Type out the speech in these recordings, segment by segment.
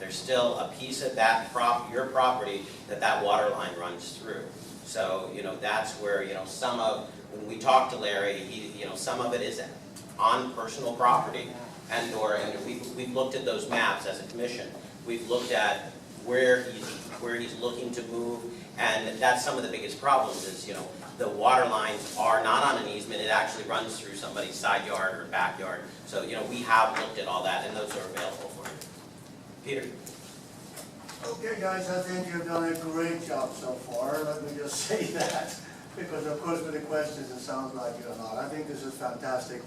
there's still a piece of that your property that water line runs through. So, that's where, when we talk to Larry, some of it is on personal property, and we've looked at those maps as a commission. We've looked at where he's looking to move, and that's some of the biggest problems is, the water lines are not on an easement, it actually runs through somebody's side yard or backyard. So, we have looked at all that, and those are available for you. Peter? Okay, guys, I think you've done a great job so far. Let me just say that, because of course with the questions it sounds like you're not. I think this is fantastic.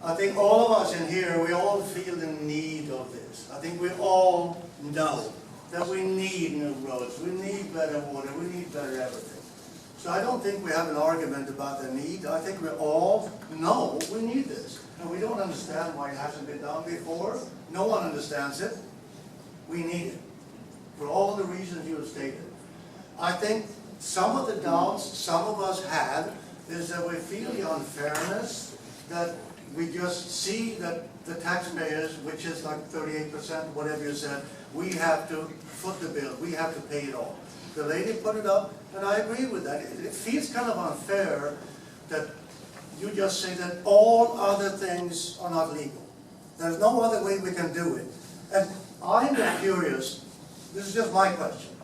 I think all of us in here, we all feel the need of this. I think we all know that we need new roads, we need better water, we need better everything. So I don't think we have an argument about the need. I think we all know we need this. And we don't understand why it hasn't been done before. No one understands it. We need it, for all the reasons you have stated. I think some of the doubts some of us had is that we feel the unfairness, that we just see that the taxpayers, which is like 38%, whatever you said, we have to foot the bill, we have to pay it all. The lady put it up, and I agree with that. It feels kind of unfair that you just say that all other things are not legal. There's no other way we can do it. And I'm curious, this is just my question.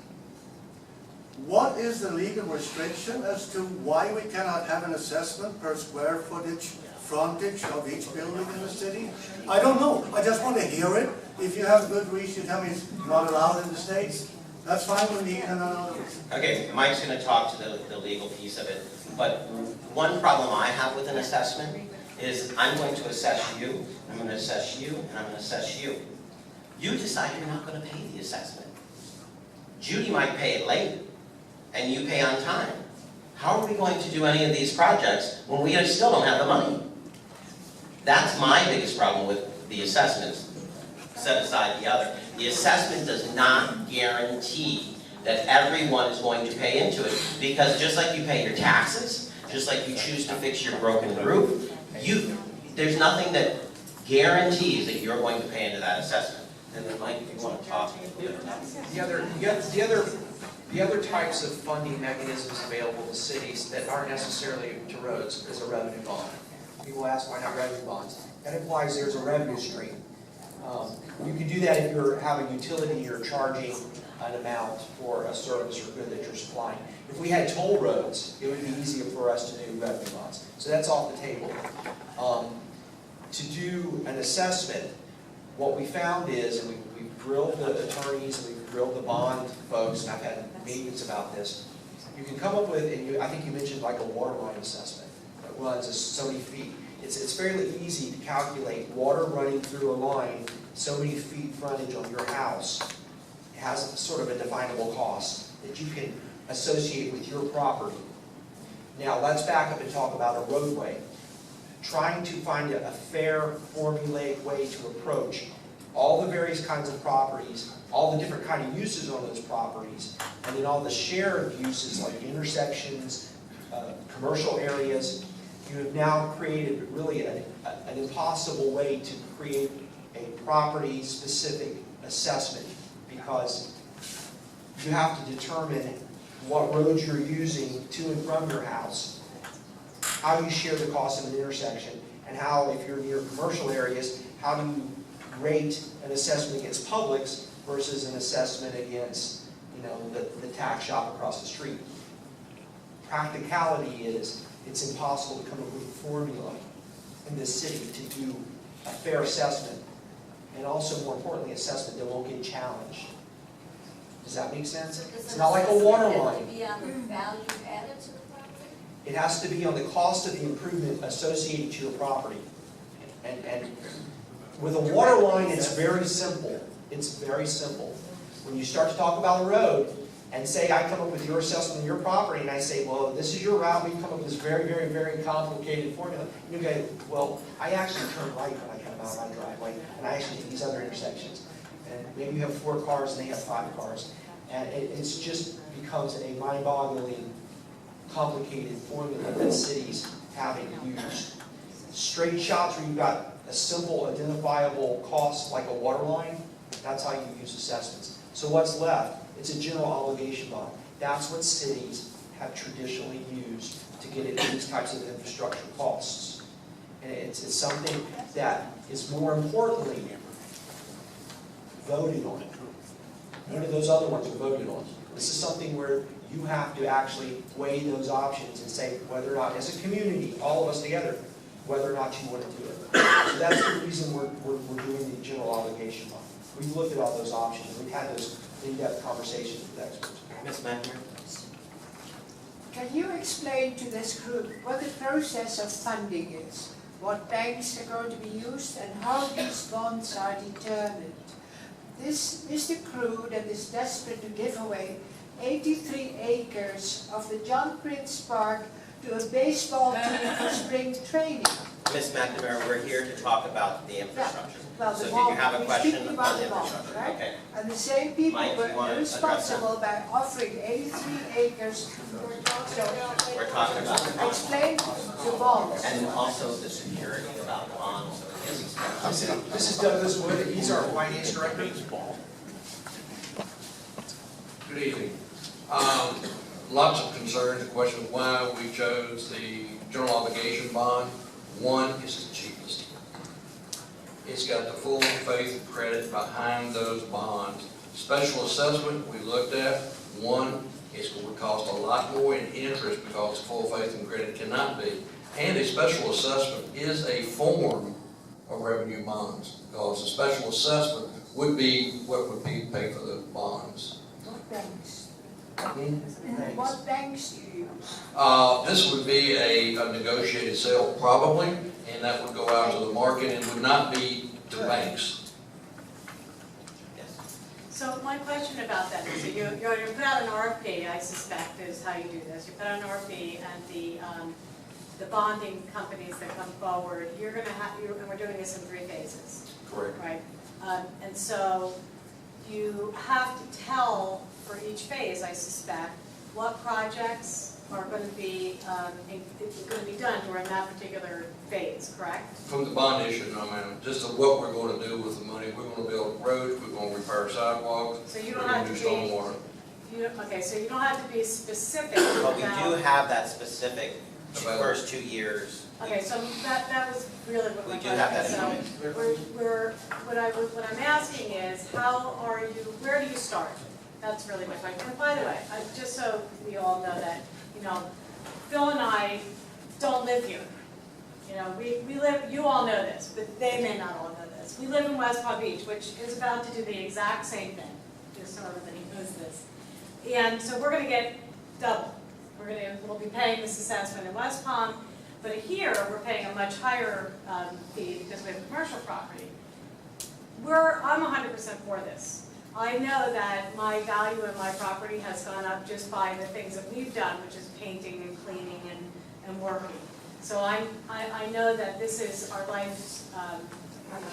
What is the legal restriction as to why we cannot have an assessment per square footage frontage of each building in the city? I don't know. I just want to hear it. If you have good reason, tell me it's not allowed in the States. That's fine with me, and another reason. Okay, Mike's going to talk to the legal piece of it. But one problem I have with an assessment is I'm going to assess you, I'm going to assess you, and I'm going to assess you. You decide you're not going to pay the assessment. Judy might pay it late, and you pay on time. How are we going to do any of these projects when we still don't have the money? That's my biggest problem with the assessments. Set aside the other. The assessment does not guarantee that everyone is going to pay into it, because just like you pay your taxes, just like you choose to fix your broken roof, there's nothing that guarantees that you're going to pay into that assessment. And then Mike, if you want to talk. The other types of funding mechanisms available to cities that aren't necessarily to roads is a revenue bond. People ask, why not revenue bonds? That implies there's a revenue stream. You can do that if you're having a utility, you're charging an amount for a service or good that you're supplying. If we had toll roads, it would be easier for us to do revenue bonds. So that's off the table. To do an assessment, what we found is, and we've drilled the attorneys, and we've drilled the bond folks, and I've had meetings about this, you can come up with, and I think you mentioned like a water line assessment that runs so many feet. It's fairly easy to calculate water running through a line, so many feet frontage on your house. It has sort of a definable cost that you can associate with your property. Now let's back up and talk about a roadway. Trying to find a fair, formulaic way to approach all the various kinds of properties, all the different kind of uses on those properties, and then all the shared uses like intersections, commercial areas. You have now created really an impossible way to create a property-specific assessment, because you have to determine what roads you're using to and from your house, how you share the cost of an intersection, and how, if you're near commercial areas, how do you rate an assessment against Publix versus an assessment against, the tax shop across the street. Practicality is, it's impossible to come up with a formula in this city to do a fair assessment, and also, more importantly, assessment that won't get challenged. Does that make sense? It's not like a water line. Does it have to be on the value added to the property? It has to be on the cost of the improvement associated to your property. And with a water line, it's very simple. It's very simple. When you start to talk about a road, and say I come up with your assessment of your property, and I say, well, this is your route, we come up with this very, very, very complicated formula. And you go, well, I actually turn right when I come out of my driveway, and I actually do these other intersections. And maybe you have 4 cars, and they have 5 cars. And it's just becomes a mind-boggling, complicated formula that cities haven't used. Straight shots where you've got a simple, identifiable cost like a water line, That's how you use assessments. So what's left? It's a general obligation bond. That's what cities have traditionally used to get into these types of infrastructure costs. And it's something that is more importantly voted on. None of those other ones are voted on. This is something where you have to actually weigh those options and say whether or not, as a community, all of us together, whether or not you want to do it. So that's the reason we're doing the general obligation bond. We've looked at all those options. We've had those in-depth conversations with experts. Ms. McNamara? Can you explain to this group what the process of funding is? What banks are going to be used and how these bonds are determined? This Mr. Crew that is desperate to give away 83 acres of the John Prince Park to a baseball team for spring training. Ms. McNamara, we're here to talk about the infrastructure. Well, So the did you bond, have a we're question speaking on about the the bond, infrastructure? right? Okay. And the same people Mike, you wanna were address responsible by offering 83 acres. So, We're talking about the bonds. explain the bonds. And also the security about bonds. This is Douglas Wood. He's our finance director. Good evening. Lots of concerns, the question of why we chose the general obligation bond. One, it's the cheapest. It's got the full faith and credit behind those bonds. Special assessment we looked at, one, it's going to cost a lot more in interest because full faith and credit cannot be. And a special assessment is a form of revenue bonds, because a special assessment would be what would be paid for the bonds. What banks? What banks do you use? This would be a negotiated sale probably, and that would go out to the market and would not be to banks. Yes. So my question about that is, you put out an RFP, I suspect is how you do this. You put out an RFP and the bonding companies that come forward, you're going to have, and we're doing this in 3 phases, Correct. right? And so you have to tell for each phase, I suspect, what projects are going to be done during that particular phase, correct? From the bond issue, no ma'am, just what we're going to do with the money. We're going to build roads, we're going to repair sidewalks, So you we're don't going have to to do be, stormwater. okay, so you don't have to be specific But we do about. have that specific About- first 2 years. Okay, so that was really what my We do question have that is. So what I'm asking is, where do you start? That's really my question. And by the way, just so we all know that, Phil and I don't live here. We live, you all know this, but they may not all know this. We live in West Palm Beach, which is about to do the exact same thing, just so everybody knows this. And so we're gonna get double. We'll be paying this assessment in West Palm, but here, we're paying a much higher fee because we have commercial property. I'm 100% for this. I know that my value in my property has gone up just by the things that we've done, which is painting and cleaning and working. So I know that this is our life's,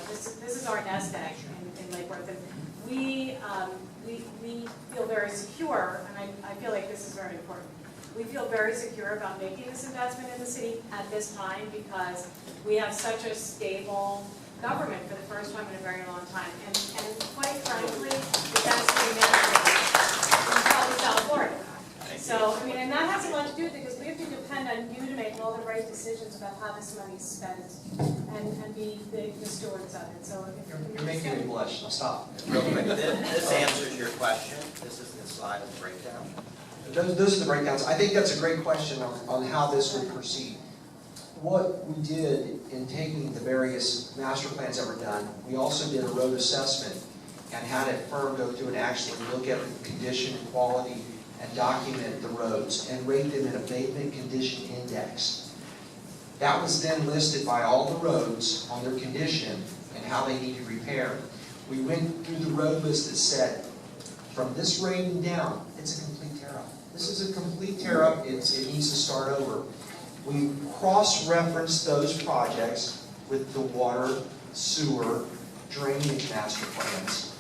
this is our nest egg in Lake Worth. And we feel very secure, and I feel like this is very important. We feel very secure about making this investment in the city at this time because we have such a stable government for the first time in a very long time. And quite frankly, the best thing in probably South Florida. So, and that has a lot to do with it because we have to depend on you to make all the right decisions about how this money is spent and be the stewards of it. So You're making me blush. Now stop. Real quick, this answers your question. This is the slide of the breakdown. Those are the breakdowns. I think that's a great question on how this would proceed. What we did in taking the various master plans that were done, we also did a road assessment and had a firm go through and actually look at the condition and quality and document the roads and rate them in a pavement condition index. That was then listed by all the roads on their condition and how they needed repair. We went through the road list that said, from this rating down, it's a complete tear-up. This is a complete tear-up. It needs to start over. We cross-referenced those projects with the water, sewer, drainage master plans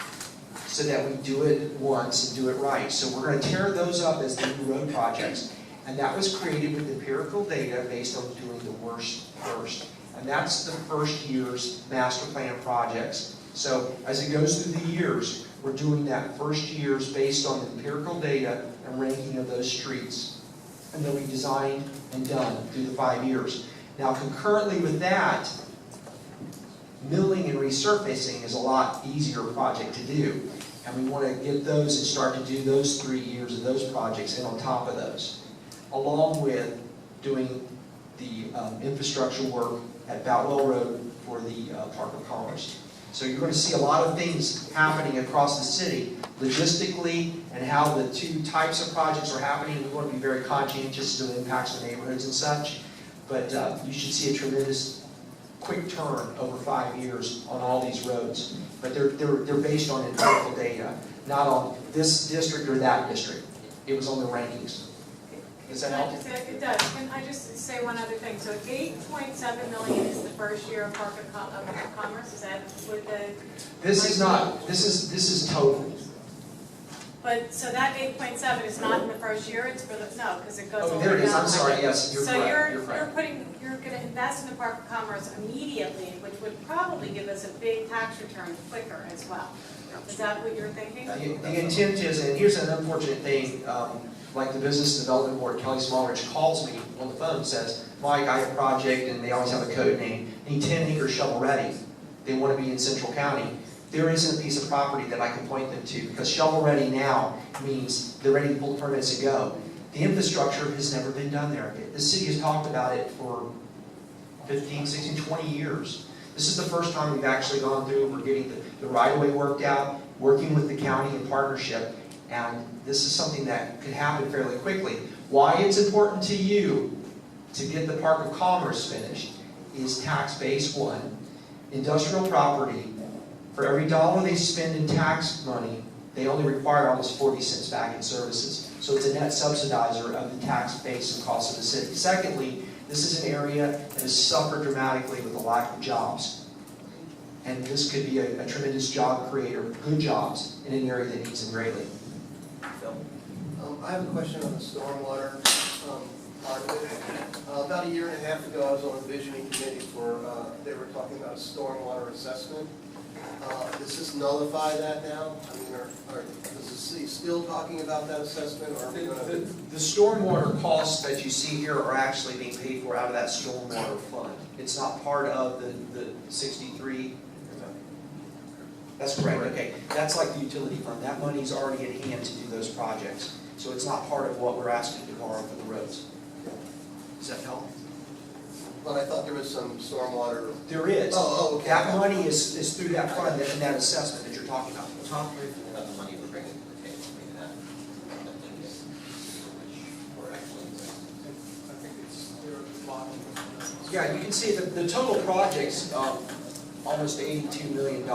so that we do it once and do it right. So we're going to tear those up as the new road projects. And that was created with empirical data based on doing the worst first. And that's the first year's master plan projects. So as it goes through the years, we're doing that first years based on the empirical data and ranking of those streets. And they'll be designed and done through the 5 years. Now concurrently with that, milling and resurfacing is a lot easier project to do. And we want to get those and start to do those 3 years of those projects and on top of those. Along with doing the infrastructure work at Boutwell Road for the Park of Commerce. So you're going to see a lot of things happening across the city, logistically, and how the two types of projects are happening. We want to be very conscientious of the impacts on neighborhoods and such. But you should see a tremendous quick turn over 5 years on all these roads. But they're based on empirical data, not on this district or that district. It was on the rankings. Does that help? It does. Can I just say one other thing? So 8.7 million is the first year of Park of Commerce, is that what the? This is total. But, so that 8.7 is not in the first year, it's for the, no, because it goes all Oh, the way there it is, down. I'm sorry, yes, you're correct, you're So correct. you're gonna invest in the Park of Commerce immediately, which would probably give us a big tax return quicker as well. Is that what you're thinking? The intent is, and here's an unfortunate thing, like the Business Development Board, Kelly Smallridge calls me on the phone and says, Mike, I have a project, and they always have a code name, need 10 acres shovel ready. They want to be in Central County. There isn't a piece of property that I can point them to, because shovel ready now means they're ready to pull the permits and go. The infrastructure has never been done there. The city has talked about it for 15, 16, 20 years. This is the first time we've actually gone through, we're getting the right-of-way worked out, working with the county in partnership, and this is something that could happen fairly quickly. Why it's important to you to get the Park of Commerce finished is tax base one. Industrial property, for every dollar they spend in tax money, they only require almost 40 cents back in services. So it's a net subsidizer of the tax base and cost of the city. Secondly, this is an area that has suffered dramatically with a lack of jobs. And this could be a tremendous job creator, good jobs, in an area that needs them greatly. Phil? I have a question on the stormwater part of it. About 1.5 years ago, I was on the visioning committee for, they were talking about a stormwater assessment. Does this nullify that now? I mean, is the city still talking about that assessment, or are we going to? The stormwater costs that you see here are actually being paid for out of that stormwater fund. It's not part of the 63. That's correct, okay. That's like the utility fund. That money's already at hand to do those projects. So it's not part of what we're asking to borrow for the roads. Does that help? But I thought there was some stormwater. There is. Oh, okay. That money is through that fund and that assessment that you're talking about. Talk briefly about the money we're bringing to the table, maybe that. Yeah, you can see that the total project's almost $82 million.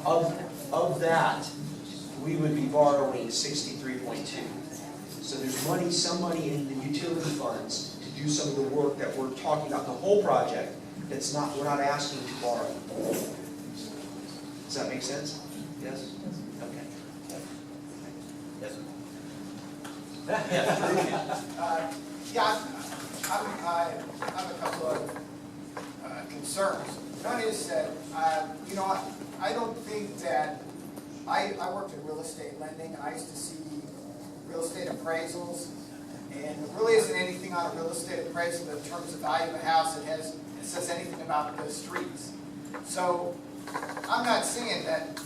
Of that, we would be borrowing 63.2. So there's money, some money in the utility funds to do some of the work that we're talking about, the whole project, that's not, we're not asking to borrow. Does that make sense? Yes? Okay. Yes. Yeah, I have a couple of concerns. One is that, I don't think that, I worked in real estate lending, and I used to see real estate appraisals, and there really isn't anything on a real estate appraisal in terms of value of a house that says anything about the streets. So, I'm not saying that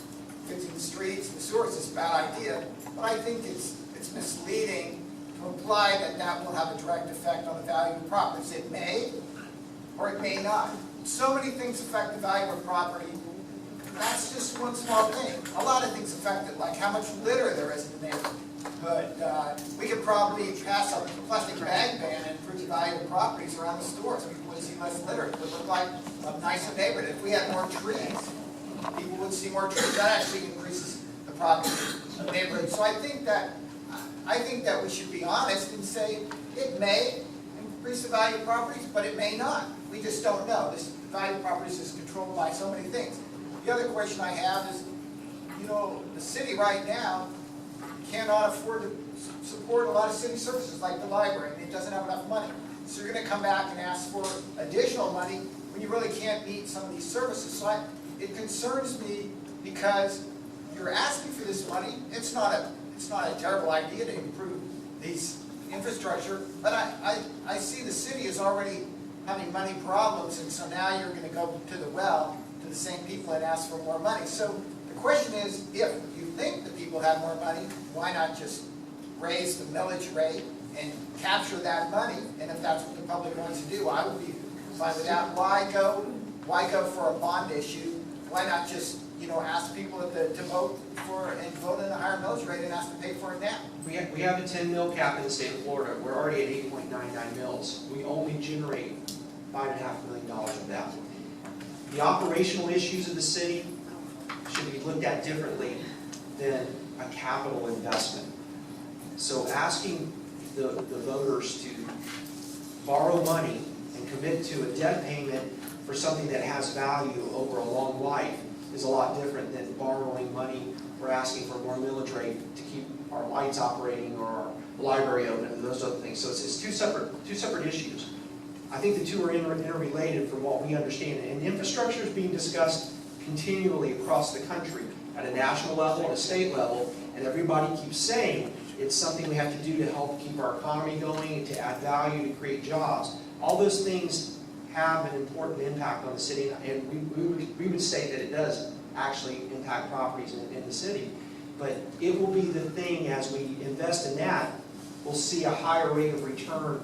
fixing the streets, the sewers is a bad idea, but I think it's misleading to imply that that will have a direct effect on the value of properties. It may, or it may not. So many things affect the value of property. That's just one small thing. A lot of things affect it, like how much litter there is in the neighborhood. We could probably pass a plastic bag ban and improve the value of properties around the stores. People would see less litter. It would look like a nicer neighborhood. If we had more trees, people would see more trees. That actually increases the property of the neighborhood. So I think that we should be honest and say it may increase the value of properties, but it may not. We just don't know. The value of properties is controlled by so many things. The other question I have is, the city right now cannot afford to support a lot of city services like the library. It doesn't have enough money. So you're going to come back and ask for additional money when you really can't meet some of these services. So it concerns me because you're asking for this money. It's not a terrible idea to improve these infrastructure, but I see the city is already having money problems, and so now you're gonna go to the well, to the same people and ask for more money. So the question is, if you think the people have more money, why not just raise the millage rate and capture that money? And if that's what the public wants to do, I would be fine with that. Why go for a bond issue? Why not just, ask people to vote for, and vote in a higher millage rate and ask to pay for it now? We have a 10 mil cap in the state of Florida. We're already at 8.99 mils. We only generate $5.5 million of value. The operational issues of the city should be looked at differently than a capital investment. So asking the voters to borrow money and commit to a debt payment for something that has value over a long life is a lot different than borrowing money or asking for more millage rate to keep our lights operating or our library open and those other things. So it's two separate issues. I think the two are interrelated from what we understand. And infrastructure is being discussed continually across the country at a national level and a state level, and everybody keeps saying it's something we have to do to help keep our economy going, to add value, to create jobs. All those things have an important impact on the city, and we would say that it does actually impact properties in the city. But it will be the thing, as we invest in that, we'll see a higher rate of return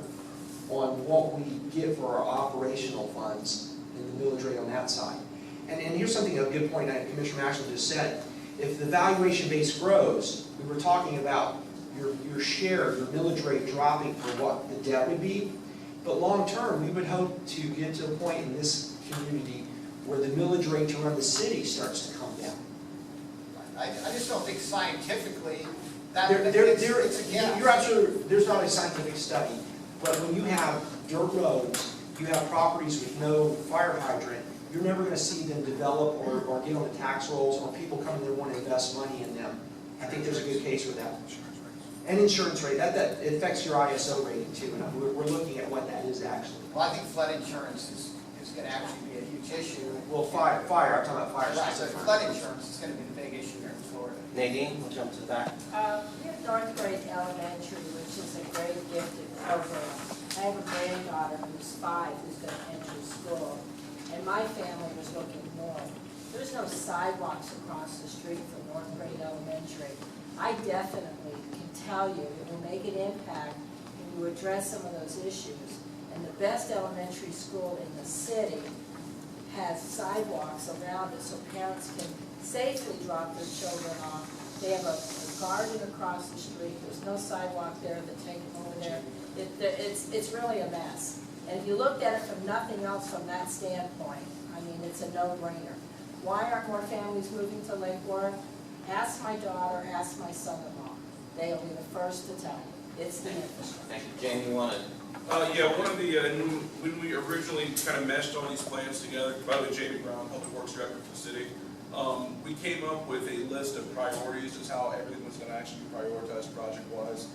on what we get for our operational funds and the millage rate on that side. And here's something, a good point that Commissioner Maxwell just said. If the valuation base grows, we were talking about your share, your millage rate dropping for what the debt would be. But long term, we would hope to get to a point in this community where the millage rate to run the city starts to come down. I just don't think scientifically that it's again. You're absolutely, there's not a scientific study, but when you have dirt roads, you have properties with no fire hydrant, you're never going to see them develop or get on the tax rolls, or people come in there want to invest money in them. I think there's a good case for that. And insurance rate, that affects your ISO rating too, and we're looking at what that is actually. Well, I think flood insurance is going to actually be a huge issue. Well, fire, I'm talking about fire Right, so specifically. flood insurance is going to be the big issue here in Florida. Nadine, we'll jump to the back. We have North Grade Elementary, which is a great gifted program. I have a granddaughter who's 5 who's going to enter school, and my family was looking north. There's no sidewalks across the street from North Grade Elementary. I definitely can tell you it will make an impact when you address some of those issues. And the best elementary school in the city has sidewalks around it so parents can safely drop their children off. They have a garden across the street. There's no sidewalk there to take them over there. It's really a mess. And if you looked at it from nothing else from that standpoint, I mean, it's a no-brainer. Why aren't more families moving to Lake Worth? Ask my daughter, ask my son-in-law. They'll be the first to tell you. It's the infrastructure. Thank you. Jamie, you want to? Yeah, one of the, when we originally kind of meshed all these plans together, by the way, Jamie Brown, Public Works Director for the city, we came up with a list of priorities as how everything was going to actually be prioritized project-wise.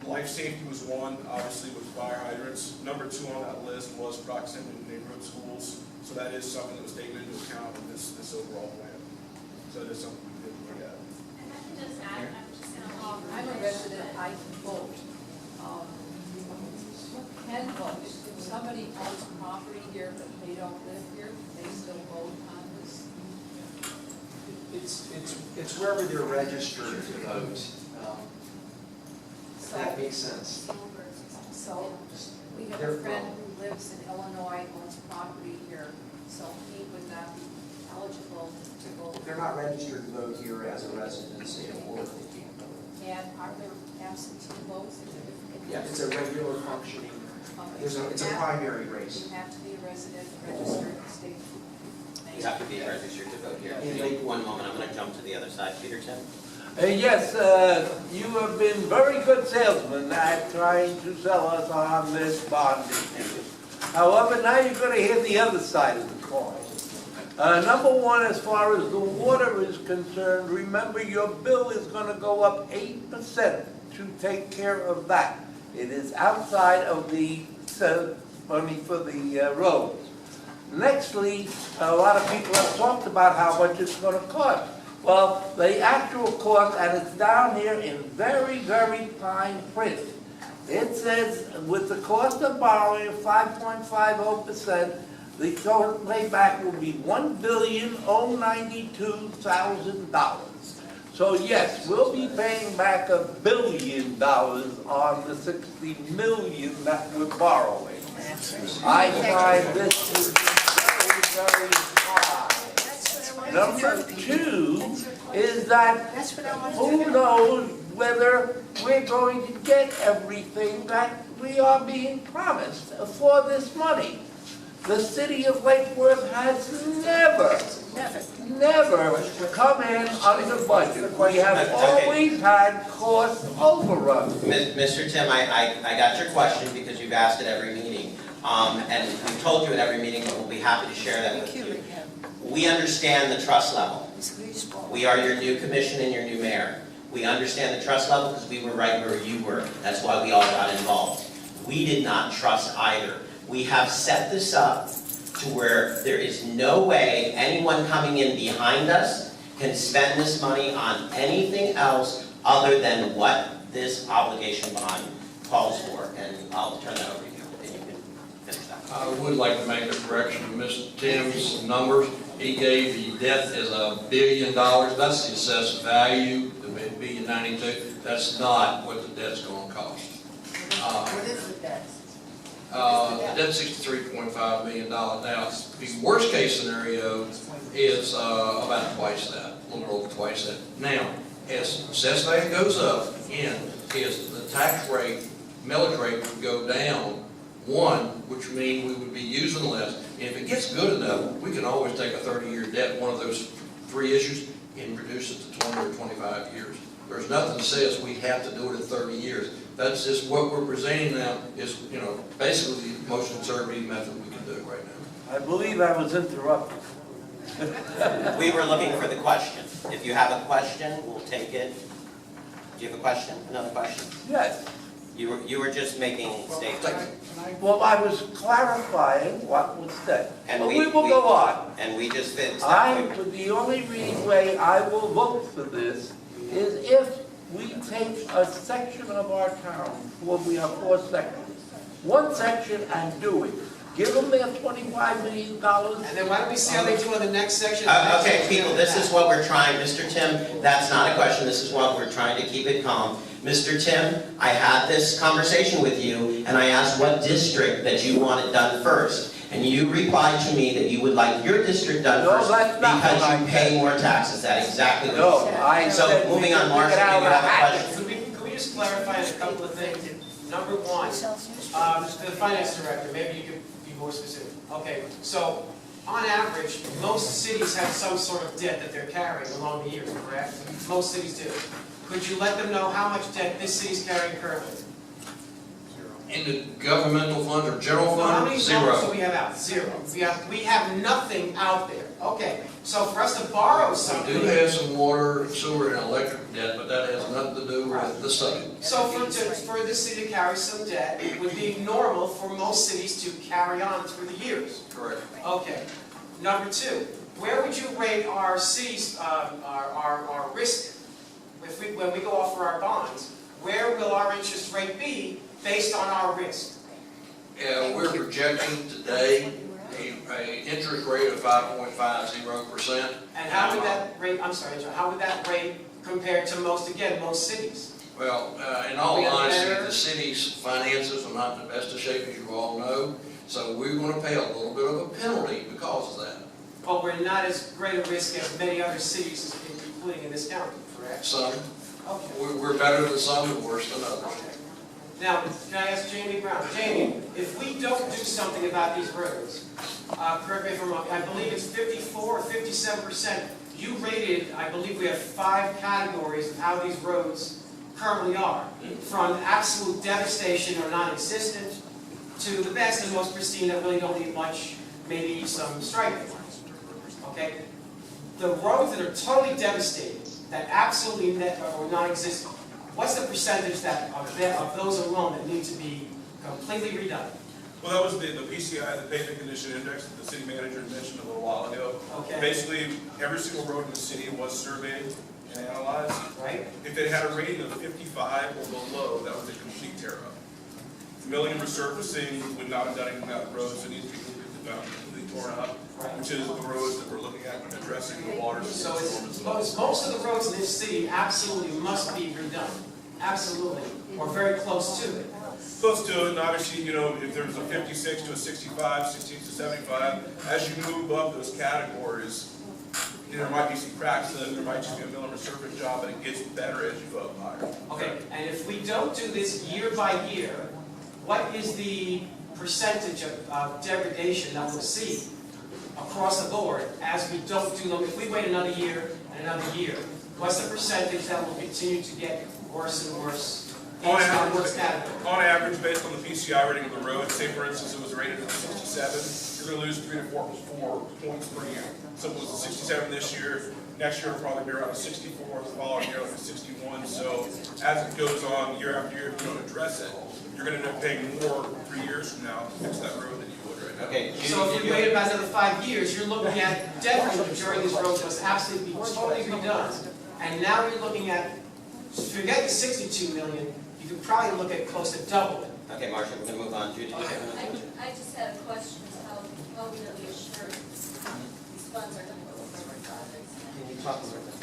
Life safety was one, obviously with fire hydrants. Number 2 on that list was proximity to neighborhood schools. So that is something that was taken into account in this overall plan. So that is something we did look at. And I can just add, I'm just going to I'm a resident, I can vote. Can vote. If somebody owns property here but they don't live here, they still vote on this? It's wherever they're registered to vote. If that makes sense. So, we have a friend who lives in Illinois, owns property here, so he would not be eligible to vote. If they're not registered to vote here as a resident in the state of Florida, they can't vote. And are there absentee votes? Yeah, it's a regular functioning, it's a primary race. You have to be a resident, registered in the state. You have to be registered to vote here. In one moment, I'm going to jump to the other side. Peterson? Yes, you have been very good salesman at trying to sell us on this bond issue. However, now you're going to hear the other side of the coin. Number 1, as far as the water is concerned, remember your bill is going to go up 8% to take care of that. It is outside of the money for the roads. Nextly, a lot of people have talked about how much it's gonna cost. Well, the actual cost, and it's down here in very, very fine print. It says with the cost of borrowing 5.50%, the total payback will be $1,092,000. So yes, we'll be paying back $1 billion on the 60 million that we're borrowing. I find this to be very, very high. Number two is that That's what I want to who know. knows whether we're going to get everything that we are being promised for this money. The city of Lake Worth has never come in under budget. We have always had cost overruns. Mr. Tim, I got your question because you've asked at every meeting. And we've told you at every meeting, but we'll be happy to share that with you. We understand the trust level. We are your new commission and your new mayor. We understand the trust level because we were right where you were. That's why we all got involved. We did not trust either. We have set this up to where there is no way anyone coming in behind us can spend this money on anything else other than what this obligation bond calls for. And I'll turn that over to you, and you can finish that. I would like to make a correction to Mr. Tim's numbers. He gave the debt as $1 billion. That's the assessed value, the $1,092,000. That's not what the debt's going to cost. What is the debt? The debt's $63.5 million. Now, the worst case scenario is about twice that, a little over twice that. Now, as assessed value goes up, and as the tax rate, millage rate would go down, which would mean we would be using less. And if it gets good enough, we can always take a 30-year debt, one of those three issues, and reduce it to 20 or 25 years. There's nothing that says we have to do it in 30 years. That's just what we're presenting now is, basically the most conservative method we can do right now. I believe I was interrupted. We were looking for the question. If you have a question, we'll take it. Do you have a question? Another question? Yes. You were just making statements. Well, I was clarifying what was said. And But we will go on. And we just fixed that. The only way I will vote for this is if we take a section of our town, well, we have 4 sections, one section and do it. Give them their $25 million. And then why don't we see how they do on the next section? Okay, people, this is what we're trying, Mr. Tim, that's not a question, this is what we're trying to keep it calm. Mr. Tim, I had this conversation with you, and I asked what district that you wanted done first. And you replied to me that you would like your district done first because you pay more taxes. That's exactly what you said. So, moving on, Marcia, do you have a question? Could we just clarify a couple of things? Number one, the finance director, maybe you could be more specific. Okay, so on average, most cities have some sort of debt that they're carrying along the years, correct? Most cities do. Could you let them know how much debt this city's carrying currently? In the governmental fund or general Well, how fund, many zero. loans do we have out? Zero. We have nothing out there. Okay, so for us to borrow We something. do have some water, sewer, and electric debt, but that has nothing to do with the subject. So for this city to carry some debt, it would be normal for most cities to carry on through the years. Correct. Okay. Number two, where would you rate our city's, our risk, when we go off for our bonds, where will our interest rate be based on our risk? We're projecting today a interest rate of 5.50%. And how would that rate, I'm sorry, how would that rate compare to most cities? Well, in all honesty, the city's finances are not in the best of shape, as you all know, so we're going to pay a little bit of a penalty because of that. But we're not as great a risk as many other cities, including in this county, correct? Some, Okay. we're better than some and worse than others. Okay. Now, can I ask Jamie Brown? Jamie, if we don't do something about these roads, correct me if I'm wrong, I believe it's 54 or 57%. You rated, I believe we have 5 categories of how these roads currently are. From absolute devastation or non-existent to the best and most pristine that really don't need much, maybe some striping. Okay? The roads that are totally devastated, that absolutely or non-existent, what's the percentage of those alone that need to be completely redone? Well, that was the PCI, the pavement condition index that the city manager mentioned a little while ago. Okay. Basically, every single road in the city was surveyed and analyzed. Right? If it had a rating of 55 or below, that was a complete tear up. Milling and resurfacing would not have done anything to that road, so it needs to be completely torn up, which is the roads that we're looking at addressing the water. So it's, most of the roads in this city absolutely must be redone. Absolutely, or very close to it. Close to it, and obviously, you know, if there's a 56 to a 65, 60 to 75, as you move up those categories, there might be some cracks in them, there might just be a mill and resurface job, but it gets better as you go up higher. Okay, and if we don't do this year by year, what is the percentage of degradation that we'll see across the board as we don't do them? If we wait another year and another year, what's the percentage that will continue to get worse and worse? On Worst category. average, based on the PCI rating of the road, say for instance it was rated at 67, you're going to lose 3 to 4 points per year. So if it was a 67 this year, next year it'll probably be around a 64, the following year like a 61. So as it goes on year after year, if you don't address it, you're going to end up paying more 3 years from now to fix that road than you would right now. Okay. So if we wait about another 5 years, you're looking at definitely the majority of these roads must absolutely be totally redone. And now you're looking at, forget the 62 million, you could probably look at close to double it. Okay, Marcia, we're gonna move on. Judy, do you have anything? I just have a question, how are we gonna be assured these funds are gonna go over our projects? Can you talk a little bit?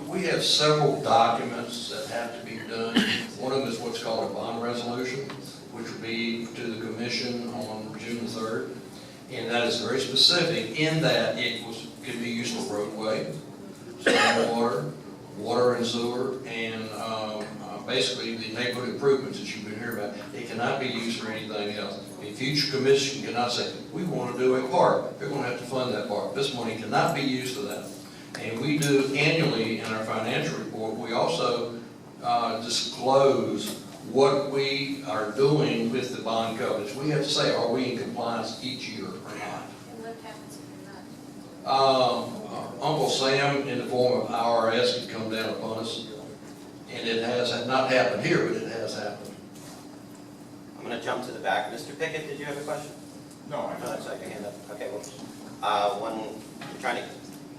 We have several documents that have to be done. One of them is what's called a bond resolution, which will be to the commission on June 3rd. And that is very specific in that it can be used for roadway, stormwater, water and sewer, and basically the neighborhood improvements that you've been hearing about. It cannot be used for anything else. A future commission cannot say, we want to do a park. They're going to have to fund that park. This money cannot be used for that. And we do annually in our financial report, we also disclose what we are doing with the bond coverage. We have to say, are we in compliance each year or not? And what happens if you're not? Uncle Sam, in the form of IRS, could come down upon us. And it has not happened here, but it has happened. I'm gonna jump to the back. Mr. Pickett, did you have a question? No, I No, that's like your hand up. Okay, well, I'm trying to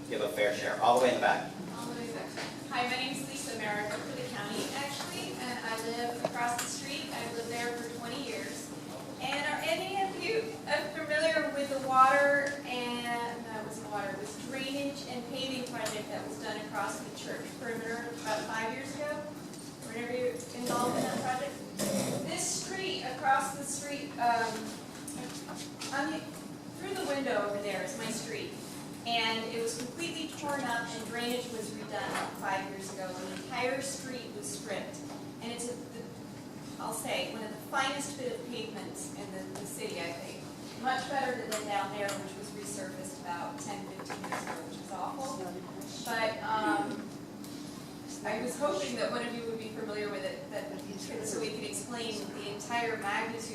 give a fair share. All the way in the back. All the way back. Hi, my name's Lisa Merrick, I work for the county actually, and I live across the street. I've lived there for 20 years. And are any of you familiar with the water and, it was drainage and paving project that was done across the church perimeter about 5 years ago? Were any of you involved in that project? This street, across the street, through the window over there is my street. And it was completely torn up and drainage was redone 5 years ago. The entire street was stripped. And it's, I'll say, one of the finest bit of pavement in the city, I think. Much better than down there, which was resurfaced about 10, 15 years ago, which is awful. But I was hoping that one of you would be familiar with it, so we could explain the entire magnitude